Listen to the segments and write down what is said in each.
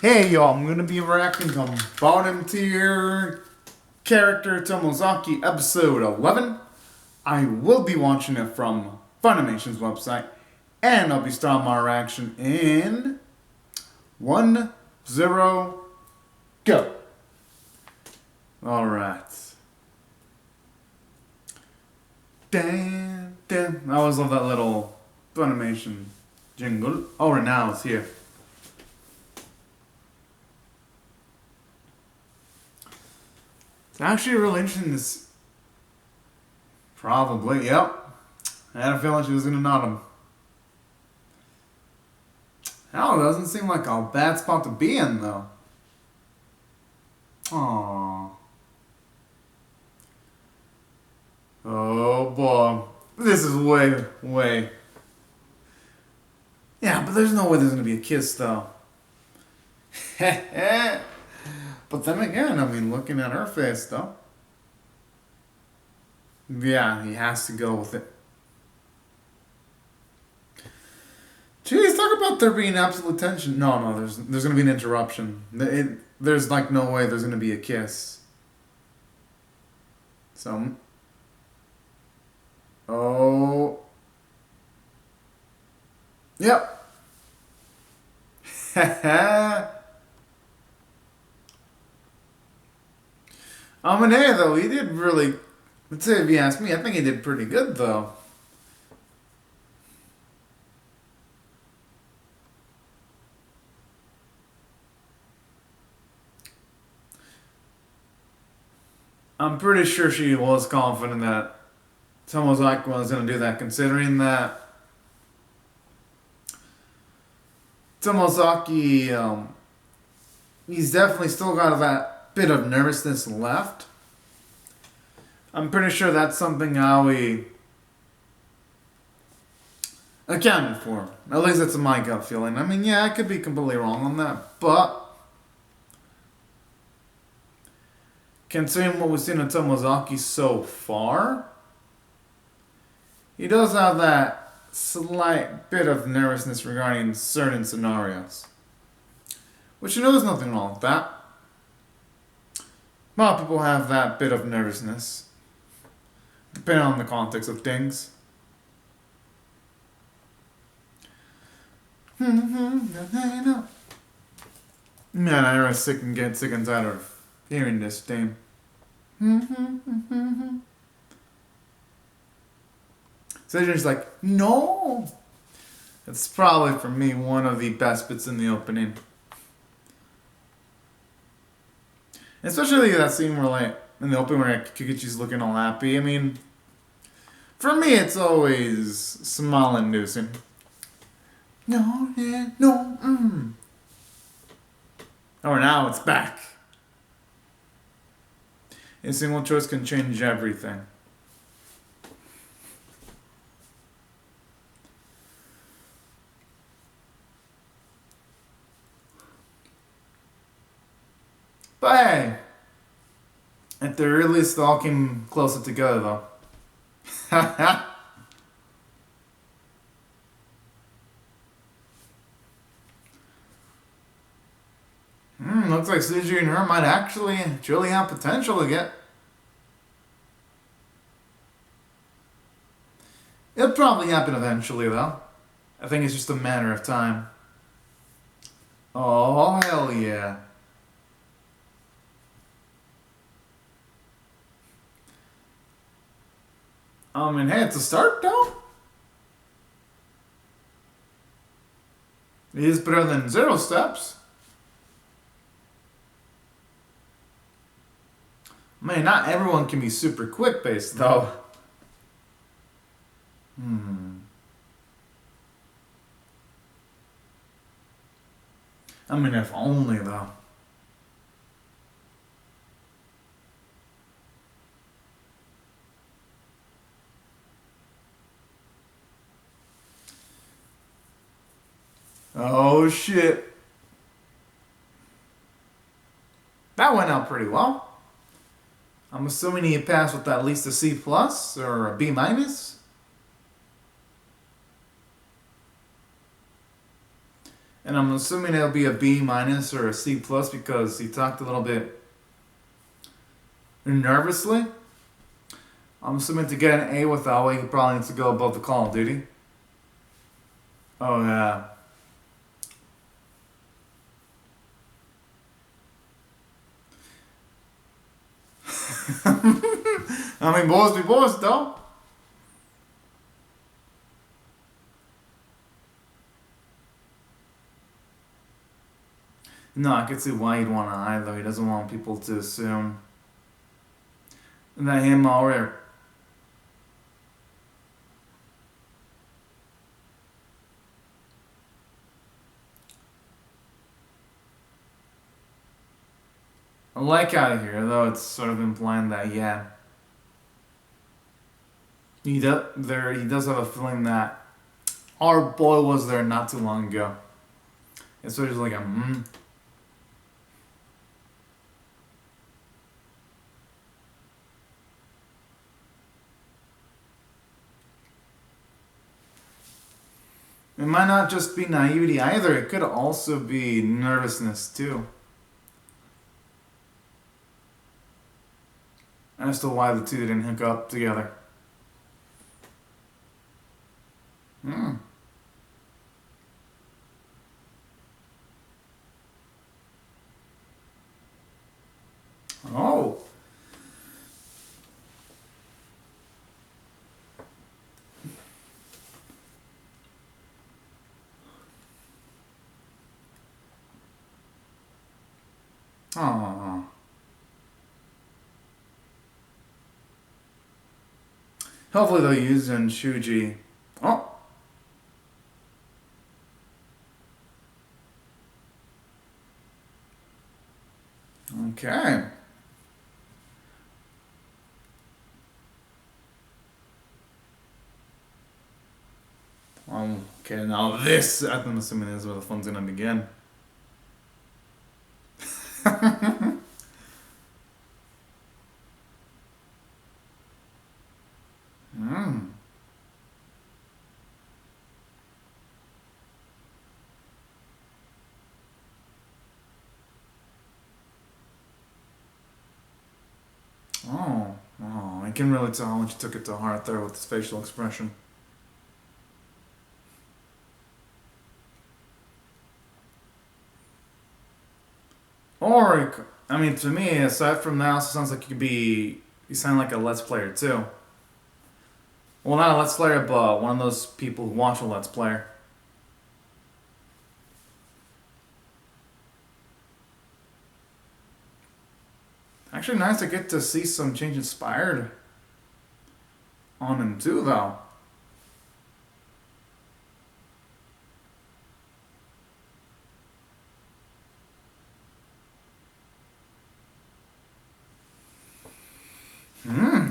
Hey y'all, I'm gonna be reacting to bottom tier character Tomozaki episode 11. I will be watching it from Funimation's website, and I'll be starting my reaction in 1, 0, go. Alright. Damn, damn. I always love that little Funimation jingle. Oh, right now it's here. It's actually really interesting. This probably, yep. I had a feeling she was gonna nod him. Hell, it doesn't seem like a bad spot to be in, though. Aww. Oh boy, this is way. Yeah, but there's no way there's gonna be a kiss, though. But then again, I mean, looking at her face, though. Yeah, he has to go with it. Jeez, talk about there being absolute tension. No, there's gonna be an interruption. There's like no way there's gonna be a kiss. So, oh, yep. Hey, though, he did really, let's say if you ask me, I think he did pretty good, though. I'm pretty sure she was confident that Tomozaki was going to do that, considering that Tomozaki, he's definitely still got that bit of nervousness left. I'm pretty sure that's something Aoi accounted for. At least that's my gut feeling. I mean, yeah, I could be completely wrong on that, but considering what we've seen of Tomozaki so far, he does have that slight bit of nervousness regarding certain scenarios. Which you know there's nothing wrong with that. A lot of people have that bit of nervousness, depending on the context of things. Man, I really get sick and tired of hearing this thing. So just like, no! It's probably, for me, one of the best bits in the opening. Especially that scene where, like, in the opening where Kikichi's looking all happy. I mean, for me, it's always smile-inducing. No, yeah, no, Oh, now it's back. A single choice can change everything. But hey, at the very least, they all came closer together, though. Looks like Suji and her might actually truly have potential to get. It'll probably happen eventually, though. I think it's just a matter of time. Oh, hell yeah. Hey, it's a start, though. It is better than 0 steps. Man, not everyone can be super quick-paced, though. I mean, if only, though. Oh, shit. That went out pretty well. I'm assuming he passed with at least a C plus or a B minus. And I'm assuming it'll be a B minus or a C plus because he talked a little bit nervously. I'm assuming to get an A with Huawei, he probably needs to go above the Call of Duty. Oh yeah. I mean, boys be boys, though. No, I could see why he'd want to hide, though. He doesn't want people to assume that him or I like out of here, though it's sort of implying that yeah, he does have a feeling that our boy was there not too long ago. It's sort of like a It might not just be naivety either. It could also be nervousness too, as to why the two didn't hook up together. Hmm. Oh. Oh. Hopefully they'll use in Shuji. Oh. Okay. Okay, now this, I'm assuming, is where the fun's gonna begin. Hmm. Oh. Oh, I can really tell how much you took it to heart there with his facial expression. Or, I mean, to me, aside from that, also sounds like you sound like a Let's Player too. Well, not a Let's Player, but one of those people who watch a Let's Player. Actually, nice to get to see some change inspired on him too, though. Hmm.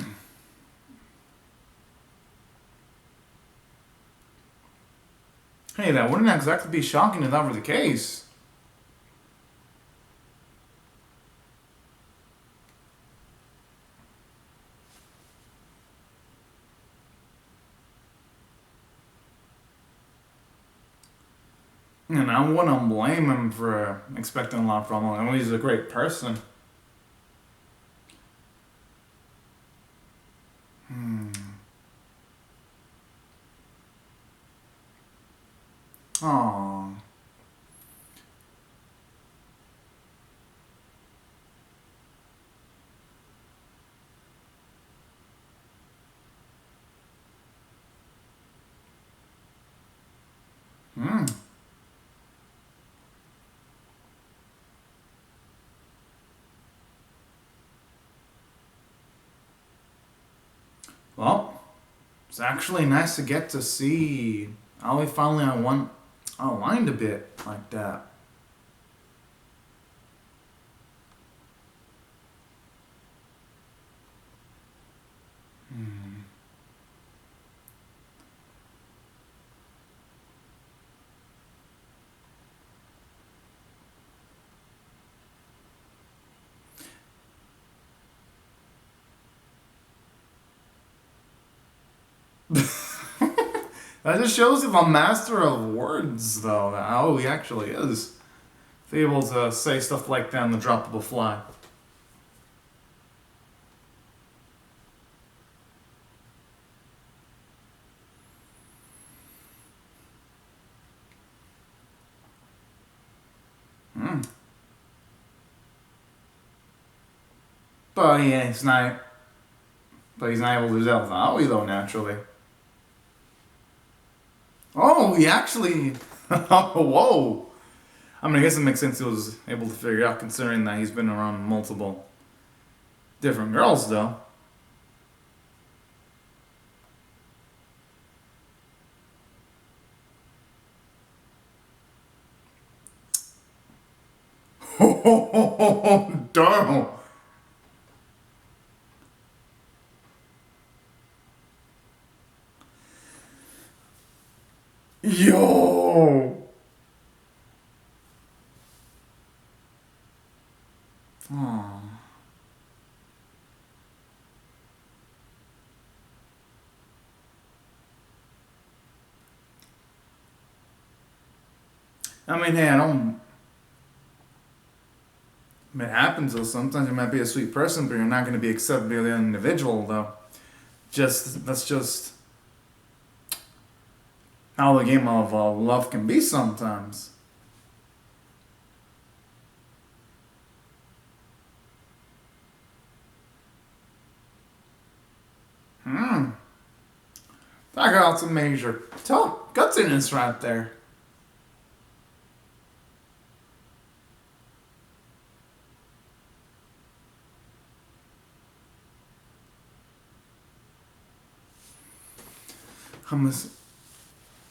Hey, that wouldn't exactly be shocking if that were the case. And I wouldn't blame him for expecting a lot from him. I mean, he's a great person. Hmm. Aww. Hmm. Well, it's actually nice to get to see how we finally unwind a bit like that. Hmm. That just shows you the master of words, though. How he actually is. Able to say stuff like that on the drop of a fly. But yeah, he's not. But he's not able to do that with Aoi, though, naturally. Oh, he actually. Whoa. I mean, I guess it makes sense he was able to figure out, considering that he's been around multiple different girls, though. Oh, damn. Yo. Oh. I mean, hey, I don't. It happens though. Sometimes you might be a sweet person, but you're not going to be accepted by the individual, though. That's just how the game of love can be sometimes. That got some major gutsiness right there.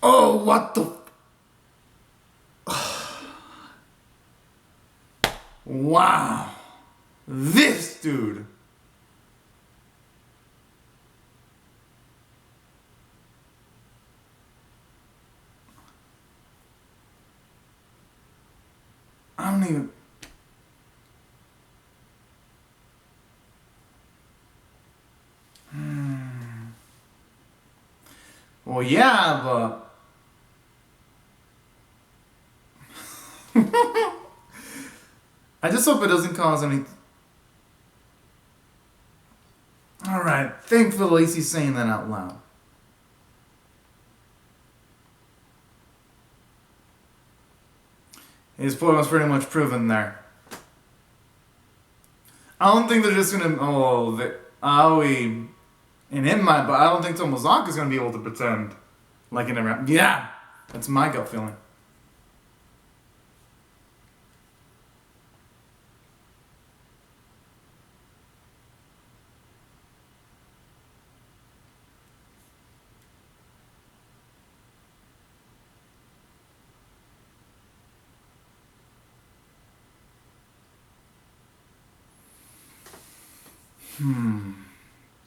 Oh, what the? Wow. This dude. I don't even. Well, yeah, but. I just hope it doesn't cause any. Alright, thankfully he's saying that out loud. His point was pretty much proven there. I don't think they're just gonna. Aoi and him might, but I don't think Tomozaki is gonna be able to pretend like in a rap. Yeah! That's my gut feeling.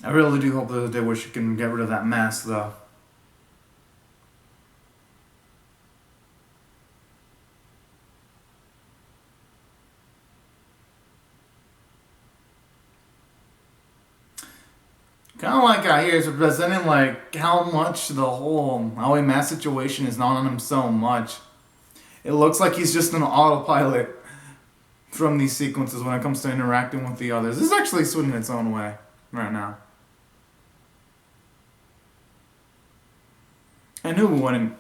I really do hope that they wish you can get rid of that mask, though. Kind of like I hear it's representing like how much the whole Aoi mask situation is not on him so much. It looks like he's just an autopilot from these sequences when it comes to interacting with the others. This is actually sweet in its own way right now. And who wouldn't?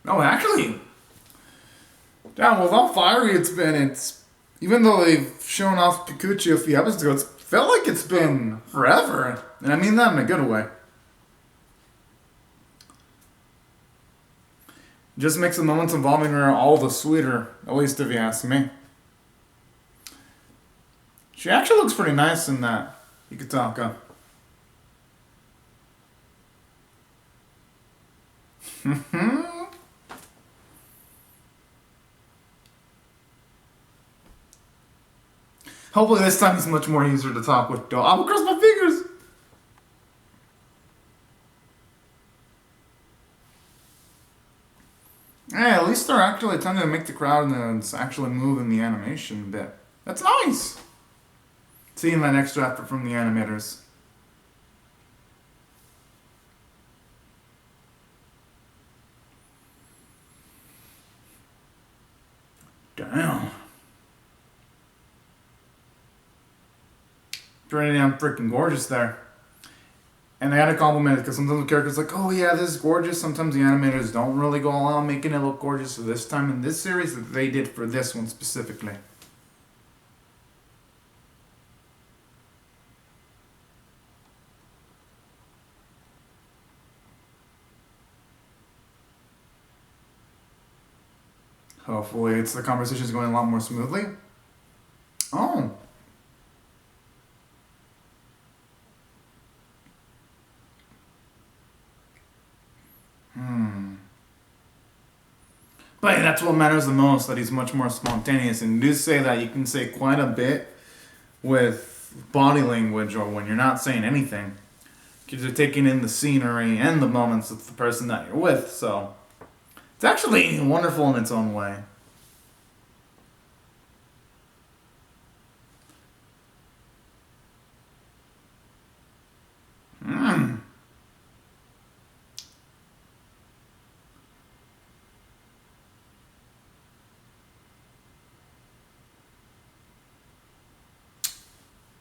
No, actually, yeah, with how fiery it's been, it's even though they've shown off Kikuchi a few episodes ago, it's felt like it's been forever, and I mean that in a good way. Just makes the moments involving her all the sweeter, at least if you ask me. She actually looks pretty nice in that Ikutaka. Hopefully this time he's much more easier to talk with, though. I will cross my fingers. Hey, at least they're actually tending to make the crowd actually move in the animation a bit. That's nice. Seeing that extra effort from the animators. Damn. Pretty damn freaking gorgeous there. And I gotta compliment it because sometimes the character's like, oh yeah, this is gorgeous. Sometimes the animators don't really go all out making it look gorgeous. So this time in this series, that they did for this one specifically. Hopefully, the conversation's going a lot more smoothly. Oh. But hey, that's what matters the most, that he's much more spontaneous. And do say that you can say quite a bit with body language or when you're not saying anything. Because you're taking in the scenery and the moments of the person that you're with. So it's actually wonderful in its own way.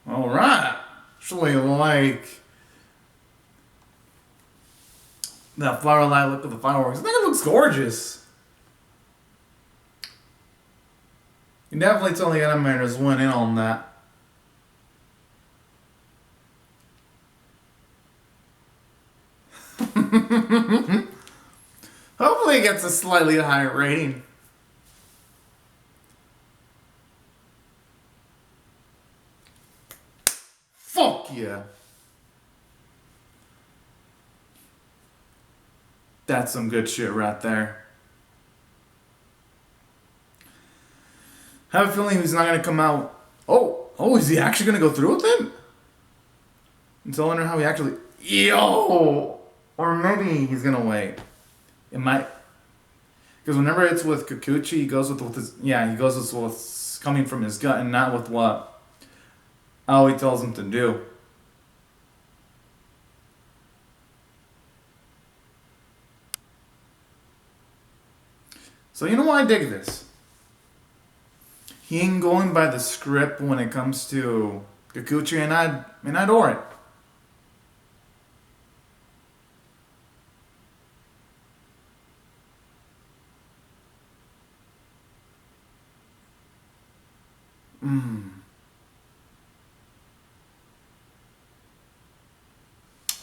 Alright. Actually, like that flower light look of the fireworks. I think it looks gorgeous. You can definitely tell the animators went in on that. Hopefully it gets a slightly higher rating. Fuck yeah. That's some good shit right there. I have a feeling he's not gonna come out. Oh, is he actually gonna go through with it? And so I wonder how he actually. Yo! Or maybe he's gonna wait. It might. Because whenever it's with Kikuchi, he goes with his. Yeah, he goes with what's coming from his gut and not with what Aoi tells him to do. So you know why I dig this? He ain't going by the script when it comes to Kikuchi, and I adore it.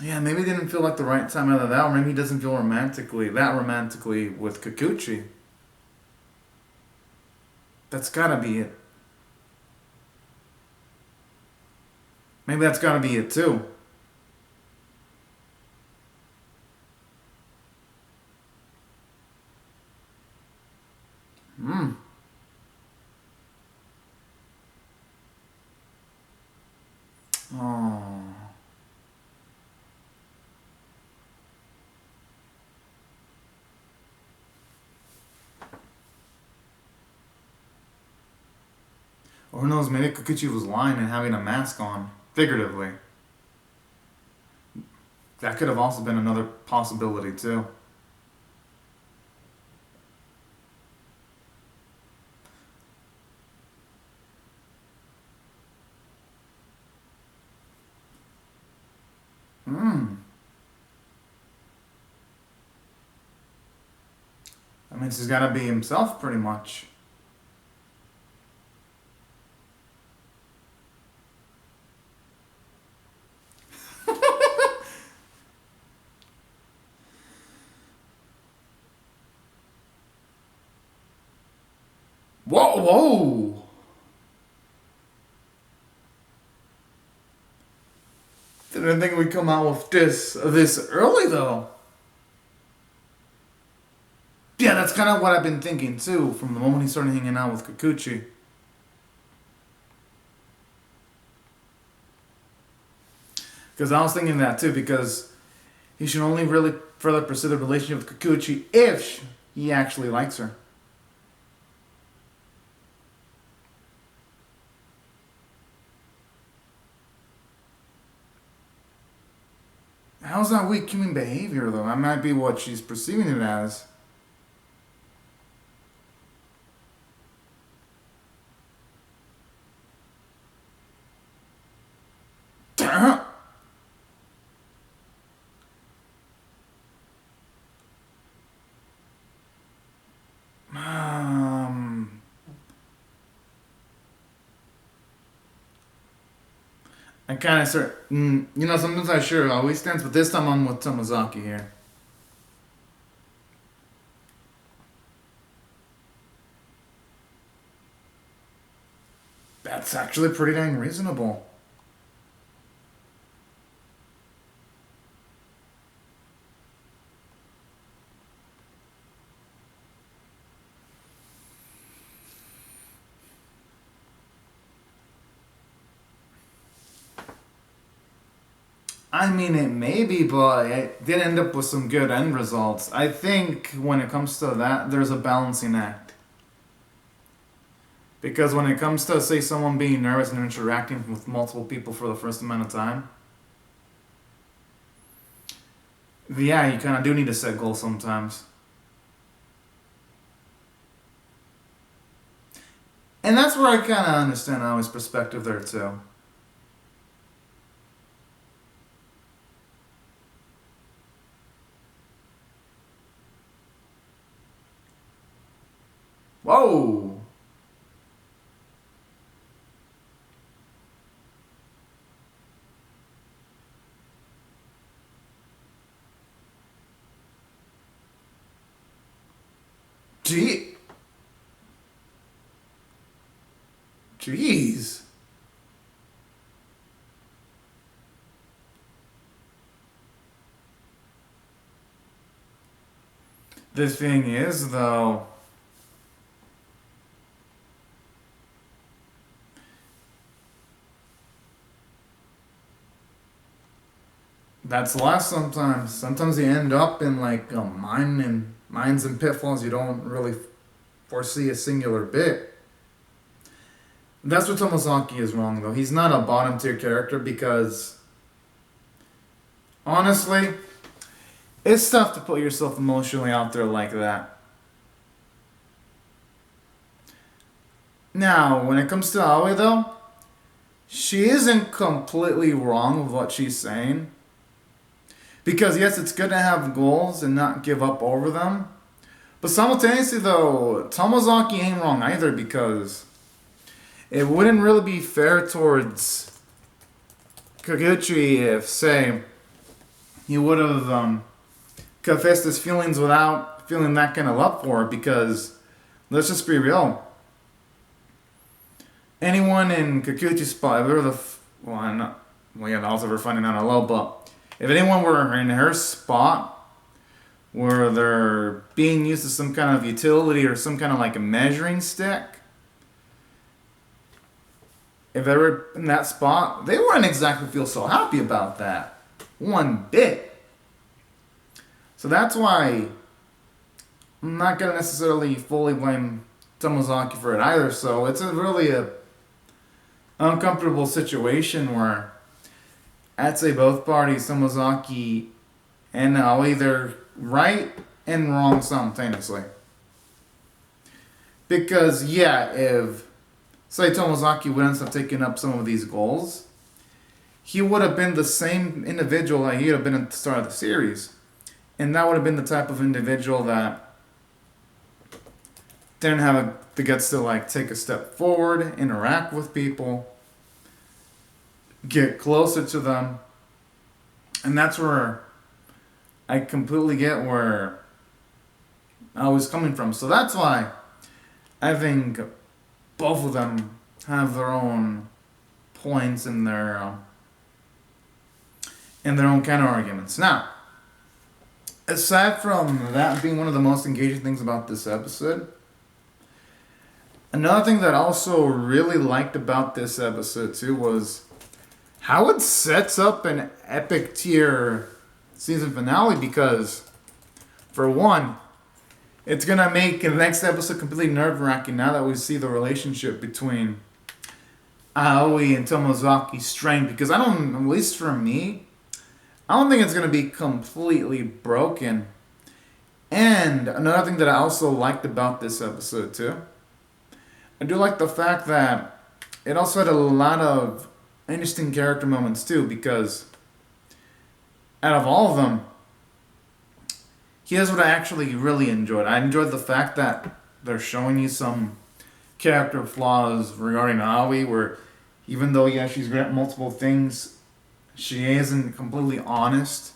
Yeah, maybe it didn't feel like the right time out of that, or maybe he doesn't feel romantically with Kikuchi. That's gotta be it. Maybe that's gotta be it too. Oh. Or who knows, maybe Kikuchi was lying and having a mask on, figuratively. That could have also been another possibility too. That means he's gotta be himself pretty much. Whoa! Didn't think we'd come out with this early though. Yeah, that's kind of what I've been thinking too, from the moment he started hanging out with Kikuchi. Because I was thinking that too, because he should only really further pursue the relationship with Kikuchi if he actually likes her. How's that weak human behavior, though? That might be what she's perceiving it as. I kind of start, sometimes I sure always stands, but this time I'm with Tomozaki here. That's actually pretty dang reasonable. I mean, it may be, but it did end up with some good end results. I think when it comes to that, there's a balancing act. Because when it comes to, say, someone being nervous and interacting with multiple people for the first amount of time, yeah, you kind of do need to set goals sometimes. And that's where I kind of understand Aoi's perspective there, too. Whoa! Gee. Jeez. The thing is, though, that's lost sometimes. Sometimes you end up in like a mines and pitfalls you don't really foresee a singular bit. That's what Tomozaki is wrong, though. He's not a bottom tier character because, honestly, it's tough to put yourself emotionally out there like that. Now, when it comes to Aoi, though, she isn't completely wrong with what she's saying. Because, yes, it's good to have goals and not give up over them. But simultaneously, though, Tomozaki ain't wrong either because it wouldn't really be fair towards Kaguchi if, say, he would have confessed his feelings without feeling that kind of love for her because, let's just be real, anyone in Kaguchi's spot, if they were also we're finding out hello, but if anyone were in her spot where they're being used as some kind of utility or some kind of like a measuring stick, if they were in that spot, they wouldn't exactly feel so happy about that. One bit. So that's why I'm not going to necessarily fully blame Tomozaki for it either. So it's really a uncomfortable situation where I'd say both parties, Tomozaki and Aoi, they're right and wrong simultaneously. Because, yeah, if, say, Tomozaki would end up taking up some of these goals, he would have been the same individual that he would have been at the start of the series. And that would have been the type of individual that didn't have the guts to, like, take a step forward, interact with people, get closer to them. And that's where I completely get where I was coming from. So that's why I think both of them have their own points in their own counter arguments. Now, aside from that being one of the most engaging things about this episode, another thing that I also really liked about this episode too was how it sets up an epic tier season finale because, for one, it's gonna make the next episode completely nerve-wracking now that we see the relationship between Aoi and Tomozaki strained, because I don't, at least for me, I don't think it's gonna be completely broken. And another thing that I also liked about this episode too, I do like the fact that it also had a lot of interesting character moments too, because out of all of them, here's what I actually really enjoyed. I enjoyed the fact that they're showing you some character flaws regarding Aoi, where even though, yeah, she's great at multiple things, she isn't completely honest.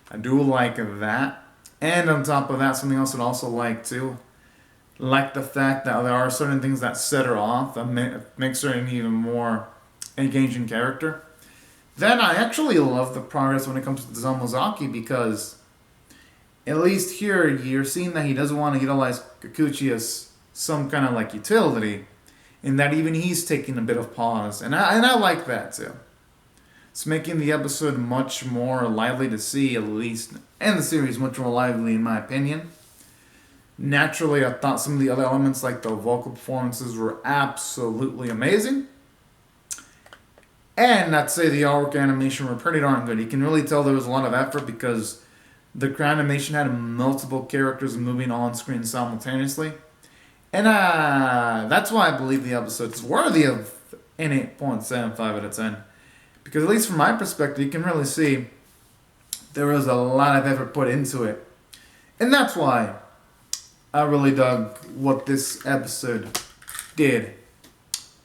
I do like that. And on top of that, something else I'd also like too, like the fact that there are certain things that set her off, that makes her an even more engaging character. Then I actually love the progress when it comes to Tomozaki, because at least here you're seeing that he doesn't want to utilize Kikuchi as some kind of like utility, and that even he's taking a bit of pause, and I like that too. It's making the episode much more lively to see, at least, and the series much more lively in my opinion. Naturally, I thought some of the other elements like the vocal performances were absolutely amazing. And I'd say the artwork animation were pretty darn good. You can really tell there was a lot of effort, because the animation had multiple characters moving on screen simultaneously. And that's why I believe the episode is worthy of an 8.75 out of 10. Because at least from my perspective, you can really see there was a lot of effort put into it. And that's why I really dug what this episode did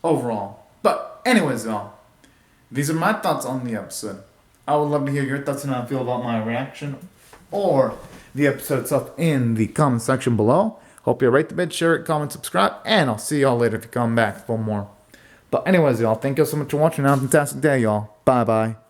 overall. But anyways, y'all, these are my thoughts on the episode. I would love to hear your thoughts on how I feel about my reaction or the episode itself in the comment section below. Hope you rate the vid, share it, comment, subscribe, and I'll see y'all later if you come back for more. But anyways, y'all, thank you so much for watching. Have a fantastic day, y'all. Bye-bye.